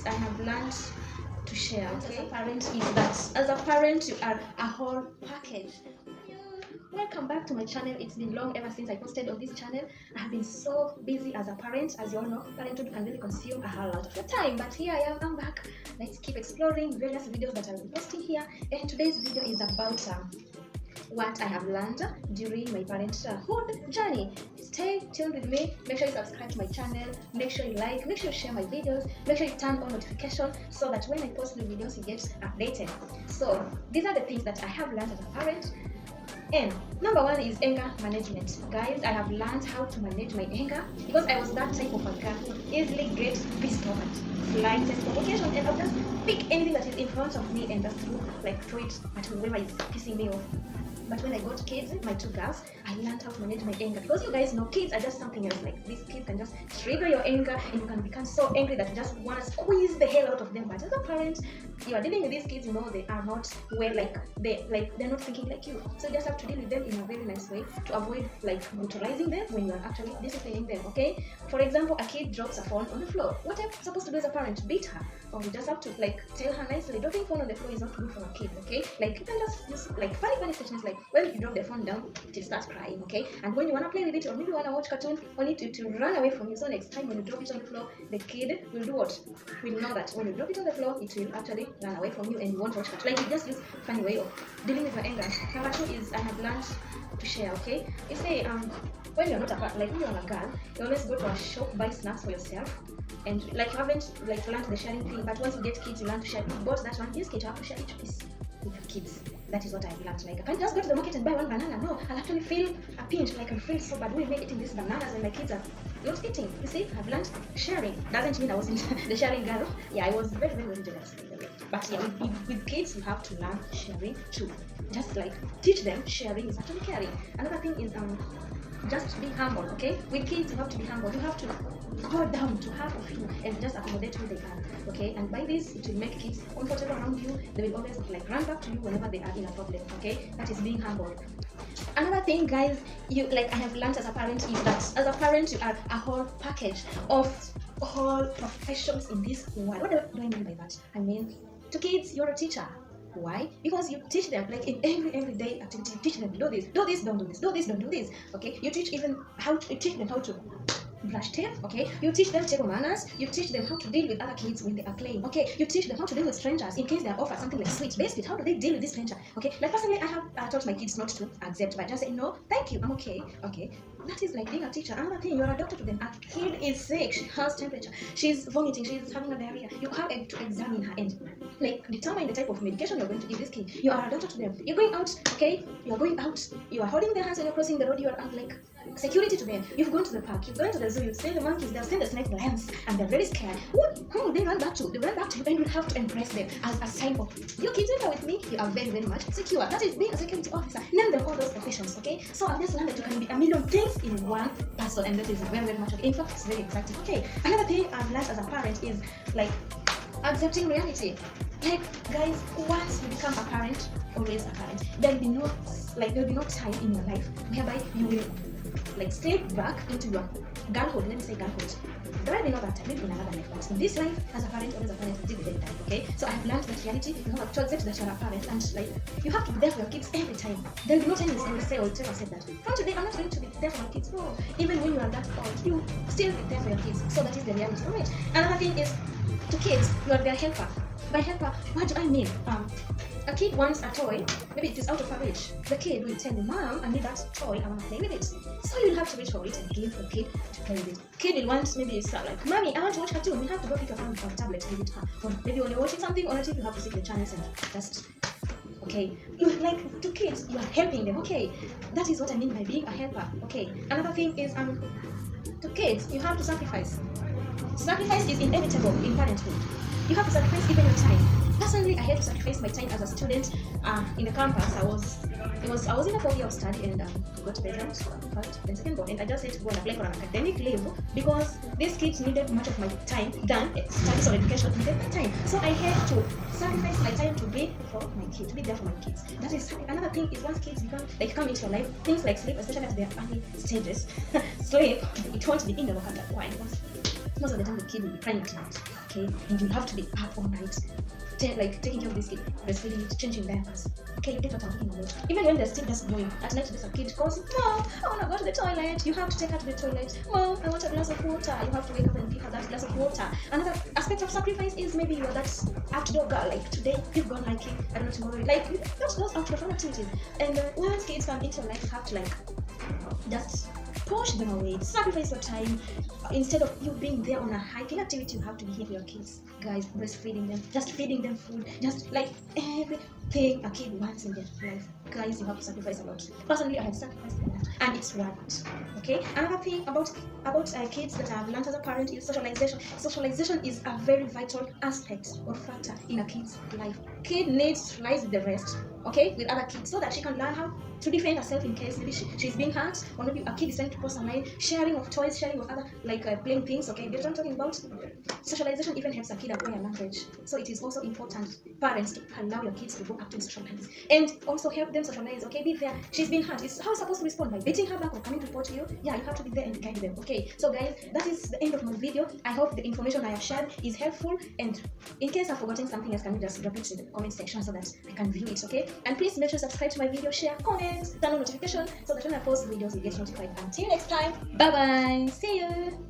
I have learned to share, okay? As a parent is that as a parent you are a whole package. Welcome back to my channel. It's been long ever since I posted on this channel. I have been so busy as a parent. As you all know, parenthood can really consume a whole lot of your time, but here I am, I'm back. Let's keep exploring various videos that I'll be posting here, and today's video is about what I have learned during my parenthood journey. Stay tuned with me. Make sure you subscribe to my channel, make sure you like, make sure you share my videos, make sure you turn on notifications so that when I post new videos you get updated. So these are the things that I have learned as a parent. And number one is anger management. Guys, I have learned how to manage my anger because I was that type of a girl who easily gets pissed off at slightest provocation, and I'll just pick anything that is in front of me and just throw it at whoever is pissing me off. But when I got kids, my two girls, I learned how to manage my anger because you guys know kids are just something else. Like these kids can just trigger your anger and you can become so angry that you just want to squeeze the hell out of them. But as a parent, you are dealing with these kids, you know they are not well, they're not thinking like you. So you just have to deal with them in a very nice way to avoid brutalizing them when you are actually disciplining them. Okay? For example, a kid drops a phone on the floor. What I'm supposed to do as a parent? Beat her? Or you just have to tell her nicely, dropping phone on the floor is not good for a kid, okay? Like you can just use funny statements like when you drop the phone down, it starts crying, okay? And when you wanna play with it or maybe you wanna watch cartoon, want it to run away from you. So next time when you drop it on the floor, the kid will do what? Will know that when you drop it on the floor, it will actually run away from you and you won't watch cartoon. Like you just use funny way of dealing with your anger. Number two is I have learned to share, okay? You say when you're not when you're a girl, you always go to a shop, buy snacks for yourself. And you haven't learned the sharing thing, but once you get kids, you learn to share. You bought that one, this kid, you have to share each piece with your kids. That is what I've learned. Like I can't just go to the market and buy one banana. No, I'll actually feel a pinch, like I feel so bad when we're eating these bananas and my kids are not eating. You see, I've learned sharing. Doesn't mean I wasn't the sharing girl. Yeah, I was very, very, very jealous. But yeah, with kids, you have to learn sharing too. Just teach them sharing is actually caring. Another thing is just be humble, okay? With kids, you have to be humble. You have to go down to half of you and just accommodate who they are, okay? And by this, it will make kids comfortable around you. They will always run back to you whenever they are in a problem, okay? That is being humble. Another thing, guys, I have learned as a parent is that as a parent, you are a whole package of all professions in this world. What do I mean by that? I mean, to kids, you're a teacher. Why? Because you teach them in everyday activity. You teach them do this, don't do this, do this, don't do this. Okay? You teach them how to brush teeth. Okay? You teach them table manners. You teach them how to deal with other kids when they are playing. Okay? You teach them how to deal with strangers in case they are offered something like sweet biscuit. How do they deal with this stranger? Okay? Like personally, I have taught my kids not to accept, but just say no, thank you, I'm okay. Okay? That is like being a teacher. Another thing, you're a doctor to them. A kid is sick. She has temperature. She's vomiting. She's having a diarrhea. You have to examine her and determine the type of medication you're going to give this kid. You are a doctor to them. You're going out, okay? You're going out. You are holding their hands when you're crossing the road. You are security to them. You've gone to the park. You've gone to the zoo. You've seen the monkeys. They've seen the snakes, the lions, and they're very scared. Who will they run back to? They run back to you, and you have to embrace them as a sign of your kids are with me. You are very, very much secure. That is being a security officer. Name them all those professions, okay? So I've just learned that you can be a million things in one person, and that is very, very much okay. In fact, it's very exciting. Okay. Another thing I've learned as a parent is accepting reality. Guys, once you become a parent, always a parent, there'll be no time in your life whereby you will slip back into your girlhood. Let me say girlhood. There will be no that time, maybe in another life, but in this life, as a parent, always a parent until the end time. Okay? So I've learned that reality. You have to accept that you're a parent, and you have to be there for your kids every time. There'll be no time you say, "Oh, Trevor said that from today I'm not going to be there for my kids." No, even when you are that old, you still be there for your kids. So that is the reality. Alright. Another thing is, to kids, you are their helper. By helper, what do I mean? A kid wants a toy, maybe it is out of her reach. The kid will tell you, "Mom, I need that toy, I want to play with it." So you'll have to reach for it and give the kid to play with it. Kid will want maybe "Mommy, I want to watch cartoon." You have to go pick a phone or tablet to give it to her. Maybe when you're watching something on a TV, you have to see the channels and just okay. You to kids, you are helping them. Okay, that is what I mean by being a helper. Okay. Another thing is to kids, you have to sacrifice. Sacrifice is inevitable in parenthood. You have to sacrifice even your time. Personally, I had to sacrifice my time as a student in the campus. I was in a 4 year of study and got pregnant first and second born, and I just had to go and apply for an academic leave because these kids needed much of my time than studies or education needed my time. So I had to sacrifice my time to be for my kids, to be there for my kids. That is another thing is once kids come into your life, things like sleep, especially at their early stages, sleep, it won't be in the vocabulary. Why? Because most of the time the kid will be crying at night. Okay? okay, and you have to be up all night, like taking care of this kid, breastfeeding it, changing diapers. Okay, you get what I'm talking about. Even when they're still just going at night, there's a kid calls, Mom, I want to go to the toilet. You have to take her to the toilet. Mom, I want a glass of water. You have to wake up and give her that glass of water. Another aspect of sacrifice is maybe you're that outdoor girl. Like today, you've gone hiking. I don't know, tomorrow. Like those outdoor fun activities. And once kids come into your life, you have to like just push them away, sacrifice your time. Instead of you being there on a hiking activity, you have to be here for your kids. Guys, breastfeeding them, just feeding them food, just like everything a kid wants in their life. Guys, you have to sacrifice a lot. Personally, I have sacrificed a lot, and it's worth it. Okay. Another thing about kids that I've learned as a parent is socialization. Socialization is a very vital aspect or factor in a kid's life. Kid needs to socialize with the rest, okay, with other kids, so that she can learn how to defend herself in case maybe she's being hurt, or maybe a kid is trying to cross her mind. Sharing of toys, sharing of other like playing things. Okay, that's what I'm talking about. Socialization even helps a kid acquire language, so it is also important, parents, to allow your kids to go up to socialize and also help them socialize. Okay, be there. She's being hurt. How supposed to respond? By beating her back or coming to report to you? Yeah, you have to be there and guide them. Okay, so guys, that is the end of my video. I hope the information I have shared is helpful, and in case I've forgotten something else, can you just drop it in the comment section so that I can view it. Okay, and please make sure to subscribe to my video, share, comment, turn on notification so that when I post videos you get notified. Until next time, bye bye, see you.